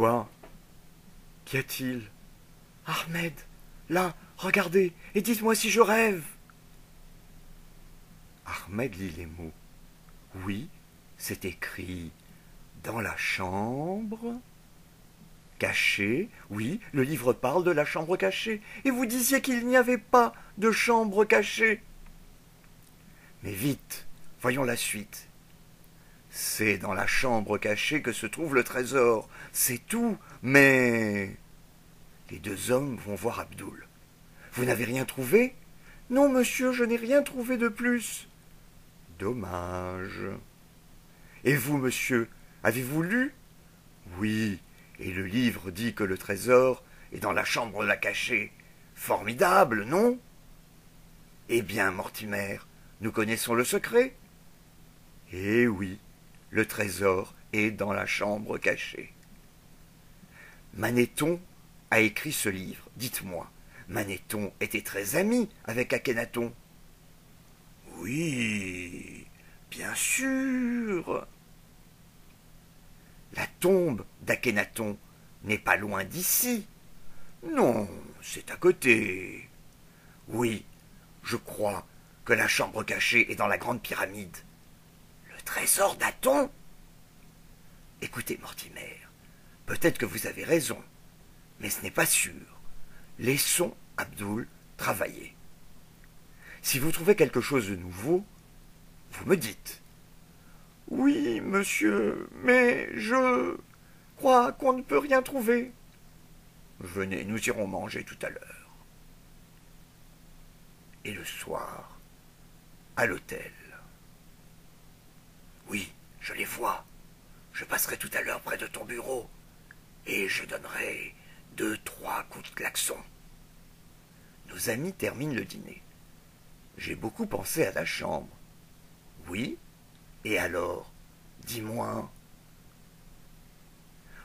Quoi? Qu'y a-t-il? Ahmed, là, regardez, et dites-moi si je rêve. Ahmed lit les mots. Oui, c'est écrit dans la chambre cachée. Oui, le livre parle de la chambre cachée. Et vous disiez qu'il n'y avait pas de chambre cachée. Mais vite, voyons la suite. C'est dans la chambre cachée que se trouve le trésor. C'est tout, mais... Les deux hommes vont voir Abdoul. Vous n'avez rien trouvé? Non, monsieur, je n'ai rien trouvé de plus. Dommage. Et vous, monsieur, avez-vous lu? Oui, et le livre dit que le trésor est dans la chambre la cachée. Formidable, non? Eh bien, Mortimer, nous connaissons le secret. Eh oui, le trésor est dans la chambre cachée. Manéthon a écrit ce livre. Dites-moi, Manéthon était très ami avec Akhénaton. Oui, bien sûr. La tombe d'Akhénaton n'est pas loin d'ici. Non, c'est à côté. Oui, je crois que la chambre cachée est dans la grande pyramide. Le trésor d'Aton? Écoutez, Mortimer, peut-être que vous avez raison, mais ce n'est pas sûr. Laissons Abdoul travailler. Si vous trouvez quelque chose de nouveau, vous me dites. Oui, monsieur, mais je crois qu'on ne peut rien trouver. Venez, nous irons manger tout à l'heure. Et le soir, à l'hôtel. Oui, je les vois. Je passerai tout à l'heure près de ton bureau et je donnerai 2-3 coups de klaxon. Nos amis terminent le dîner. J'ai beaucoup pensé à la chambre. Oui, et alors, dis-moi.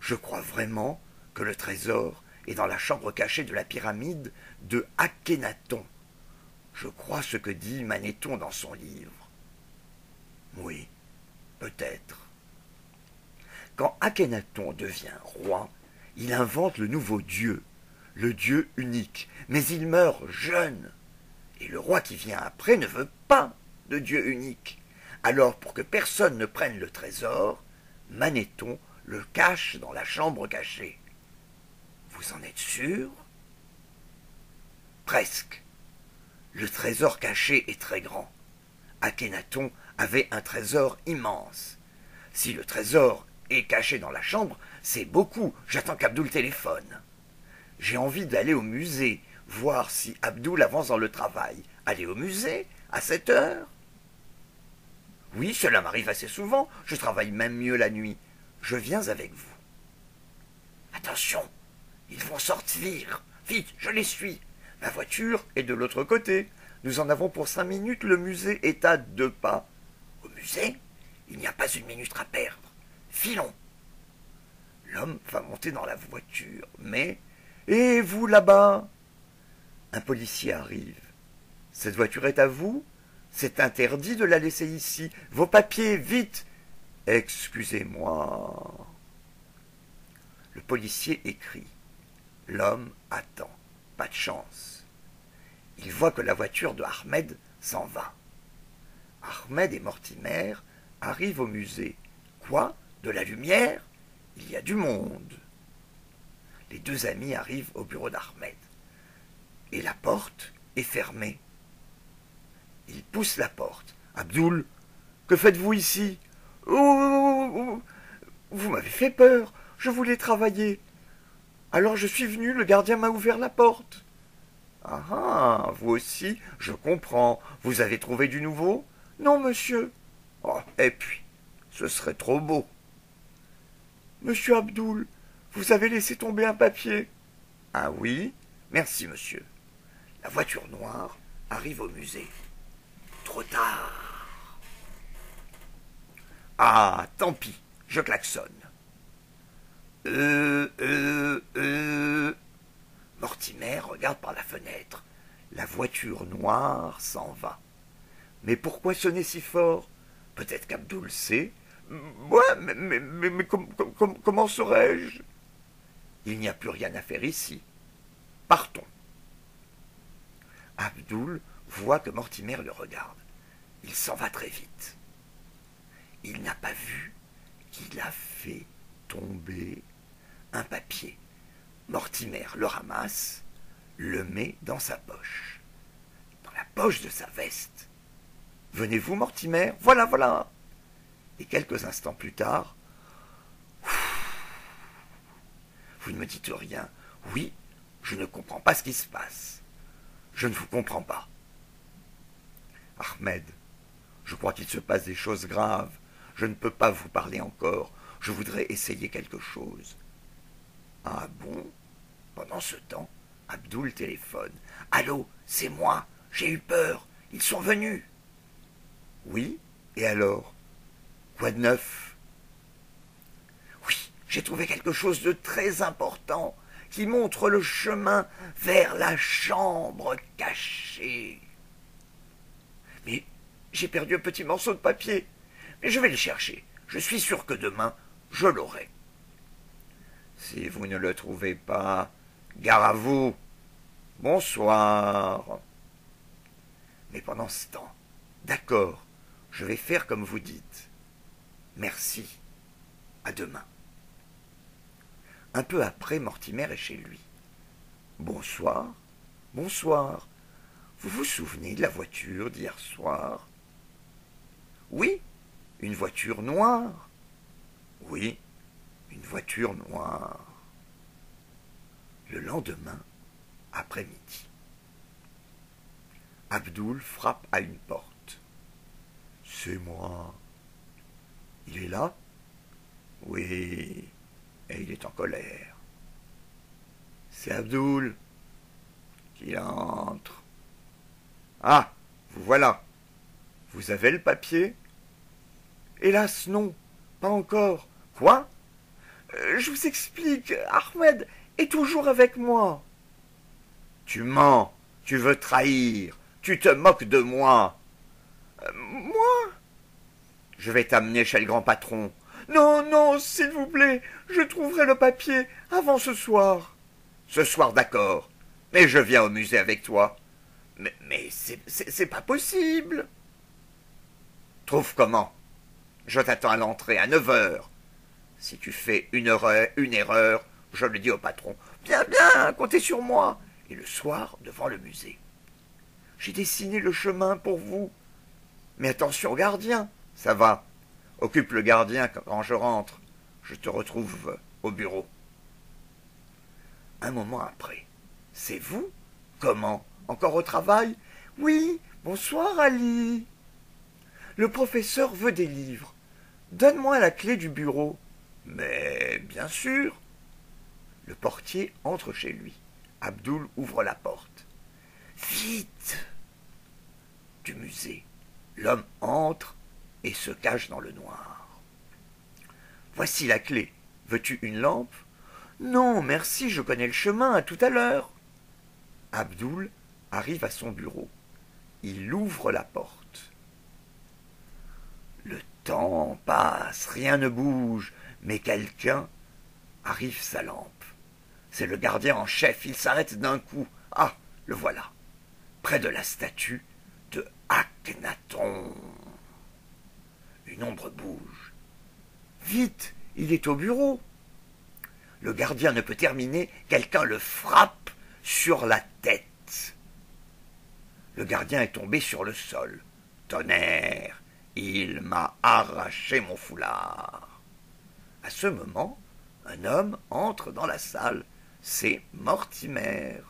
Je crois vraiment que le trésor est dans la chambre cachée de la pyramide de Akhénaton. Je crois ce que dit Manéthon dans son livre. Oui, peut-être. Quand Akhénaton devient roi, il invente le nouveau dieu, le dieu unique, mais il meurt jeune. Et le roi qui vient après ne veut pas de dieu unique. Alors, pour que personne ne prenne le trésor, Manéthon le cache dans la chambre cachée. Vous en êtes sûr? Presque. Le trésor caché est très grand. Akhénaton avait un trésor immense. Si le trésor est caché dans la chambre, c'est beaucoup. J'attends qu'Abdoul téléphone. J'ai envie d'aller au musée, voir si Abdoul avance dans le travail. Aller au musée, à 7 heures? Oui, cela m'arrive assez souvent. Je travaille même mieux la nuit. Je viens avec vous. Attention, ils vont sortir. Vite, je les suis. Ma voiture est de l'autre côté. Nous en avons pour 5 minutes. Le musée est à 2 pas. Au musée, il n'y a pas une minute à perdre. Filons. L'homme va monter dans la voiture, mais... Et vous, là-bas? Un policier arrive. Cette voiture est à vous? C'est interdit de la laisser ici. Vos papiers, vite! Excusez-moi. Le policier écrit. L'homme attend. Pas de chance. Il voit que la voiture de Ahmed s'en va. Ahmed et Mortimer arrivent au musée. Quoi? De la lumière? Il y a du monde. Les deux amis arrivent au bureau d'Ahmed. Et la porte est fermée. Ils poussent la porte. Abdoul, que faites-vous ici? Oh, vous m'avez fait peur. Je voulais travailler. Alors je suis venu, le gardien m'a ouvert la porte. Ah ah, vous aussi, je comprends. Vous avez trouvé du nouveau? Non, monsieur. Oh, et puis, ce serait trop beau. Monsieur Abdoul, vous avez laissé tomber un papier. Ah oui? Merci, monsieur. La voiture noire arrive au musée. Trop tard. Ah, tant pis, je klaxonne. Mortimer regarde par la fenêtre. La voiture noire s'en va. Mais pourquoi sonner si fort? Peut-être qu'Abdoul sait. Ouais, mais comment saurais-je? Il n'y a plus rien à faire ici. Partons. Abdoul voit que Mortimer le regarde. Il s'en va très vite. Il n'a pas vu qu'il a fait tomber un papier. Mortimer le ramasse, le met dans sa poche. Dans la poche de sa veste. Venez-vous, Mortimer? Voilà, voilà. Et quelques instants plus tard, vous ne me dites rien. Oui, je ne comprends pas ce qui se passe. Je ne vous comprends pas. Ahmed, je crois qu'il se passe des choses graves. Je ne peux pas vous parler encore. Je voudrais essayer quelque chose. Ah bon? Pendant ce temps, Abdoul téléphone. Allô, c'est moi. J'ai eu peur. Ils sont venus. Oui, et alors? Quoi de neuf? Oui, j'ai trouvé quelque chose de très important qui montre le chemin vers la chambre cachée. Mais j'ai perdu un petit morceau de papier. Mais je vais le chercher. Je suis sûr que demain, je l'aurai. Si vous ne le trouvez pas, gare à vous. Bonsoir. Mais pendant ce temps, d'accord, je vais faire comme vous dites. Merci. À demain. Un peu après, Mortimer est chez lui. Bonsoir. Bonsoir. Vous vous souvenez de la voiture d'hier soir? Oui, une voiture noire. Oui, une voiture noire. Le lendemain, après-midi, Abdoul frappe à une porte. C'est moi. Il est là? Oui, et il est en colère. C'est Abdoul qui entre. Ah, vous voilà. Vous avez le papier? Hélas, non, pas encore. Quoi? Je vous explique, Ahmed est toujours avec moi. Tu mens, tu veux trahir, tu te moques de moi. Moi? Je vais t'amener chez le grand patron. Non, non, s'il vous plaît, je trouverai le papier avant ce soir. Ce soir, d'accord, mais je viens au musée avec toi. Mais c'est pas possible. Trouve comment? Je t'attends à l'entrée à 9 heures. Si tu fais une erreur, je le dis au patron. Bien, bien, comptez sur moi. Et le soir, devant le musée. J'ai dessiné le chemin pour vous. Mais attention au gardien. Ça va. Occupe le gardien quand je rentre. Je te retrouve au bureau. Un moment après. C'est vous? Comment? Encore au travail? Oui. Bonsoir, Ali. Le professeur veut des livres. Donne-moi la clé du bureau. Mais bien sûr. Le portier entre chez lui. Abdoul ouvre la porte. Vite! Du musée. L'homme entre et se cache dans le noir. Voici la clé. Veux-tu une lampe? Non, merci, je connais le chemin, à tout à l'heure. Abdoul arrive à son bureau. Il ouvre la porte. Le temps passe, rien ne bouge, mais quelqu'un arrive sa lampe. C'est le gardien en chef, il s'arrête d'un coup. Ah, le voilà, près de la statue de Akhenaton. Une ombre bouge. Vite, il est au bureau. Le gardien ne peut terminer, quelqu'un le frappe sur la tête. Le gardien est tombé sur le sol. Tonnerre, il m'a arraché mon foulard. À ce moment, un homme entre dans la salle. C'est Mortimer.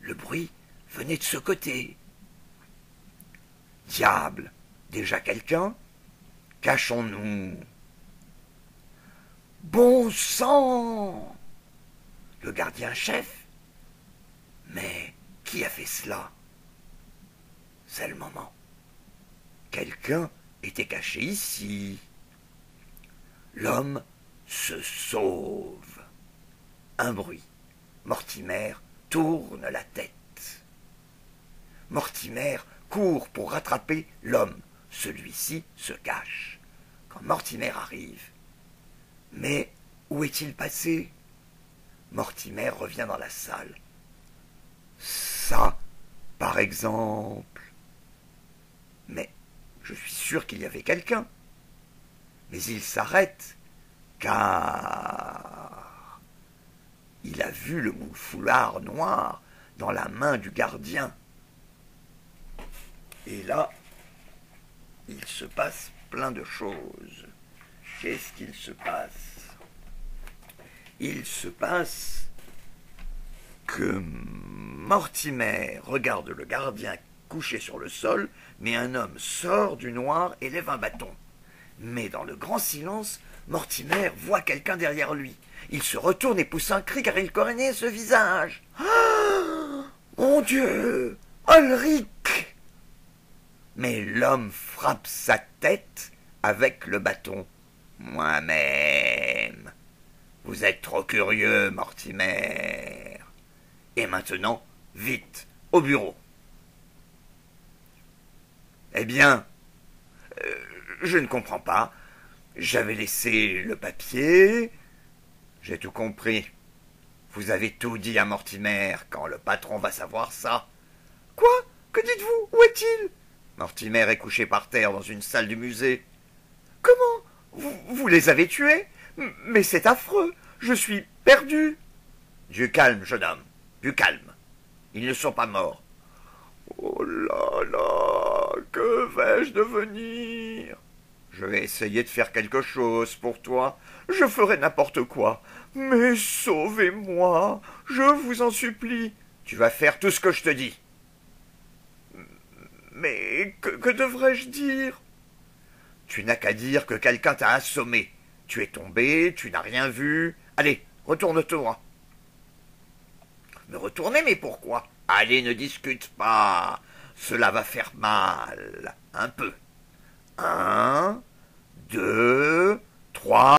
Le bruit venait de ce côté. Diable, déjà quelqu'un? Cachons-nous. Bon sang! Le gardien-chef? Mais qui a fait cela? C'est le moment. Quelqu'un était caché ici. L'homme se sauve. Un bruit. Mortimer tourne la tête. Mortimer court pour rattraper l'homme. Celui-ci se cache. Quand Mortimer arrive. Mais où est-il passé? Mortimer revient dans la salle. Ça, par exemple. Mais je suis sûr qu'il y avait quelqu'un. Mais il s'arrête, car il a vu le foulard noir dans la main du gardien. Et là, il se passe plein de choses. Qu'est-ce qu'il se passe? Il se passe que Mortimer regarde le gardien couché sur le sol, mais un homme sort du noir et lève un bâton. Mais dans le grand silence, Mortimer voit quelqu'un derrière lui. Il se retourne et pousse un cri car il connaît ce visage. Ah, mon Dieu, Ulrich! Mais l'homme frappe sa tête avec le bâton. Moi-même. Vous êtes trop curieux, Mortimer. Et maintenant, vite, au bureau. Eh bien, je ne comprends pas. J'avais laissé le papier. J'ai tout compris. Vous avez tout dit à Mortimer quand le patron va savoir ça. Quoi? Que dites-vous? Où est-il? Mortimer est couché par terre dans une salle du musée. Comment? Vous les avez tués? Mais c'est affreux. Je suis perdu. Du calme, jeune homme. Du calme. Ils ne sont pas morts. Oh là là, que vais-je devenir? Je vais essayer de faire quelque chose pour toi. Je ferai n'importe quoi. Mais sauvez-moi, je vous en supplie. Tu vas faire tout ce que je te dis. Mais que devrais-je dire? Tu n'as qu'à dire que quelqu'un t'a assommé. Tu es tombé, tu n'as rien vu. Allez, retourne-toi. Me retourner, mais pourquoi? Allez, ne discute pas. Cela va faire mal. Un peu. 1, 2, 3...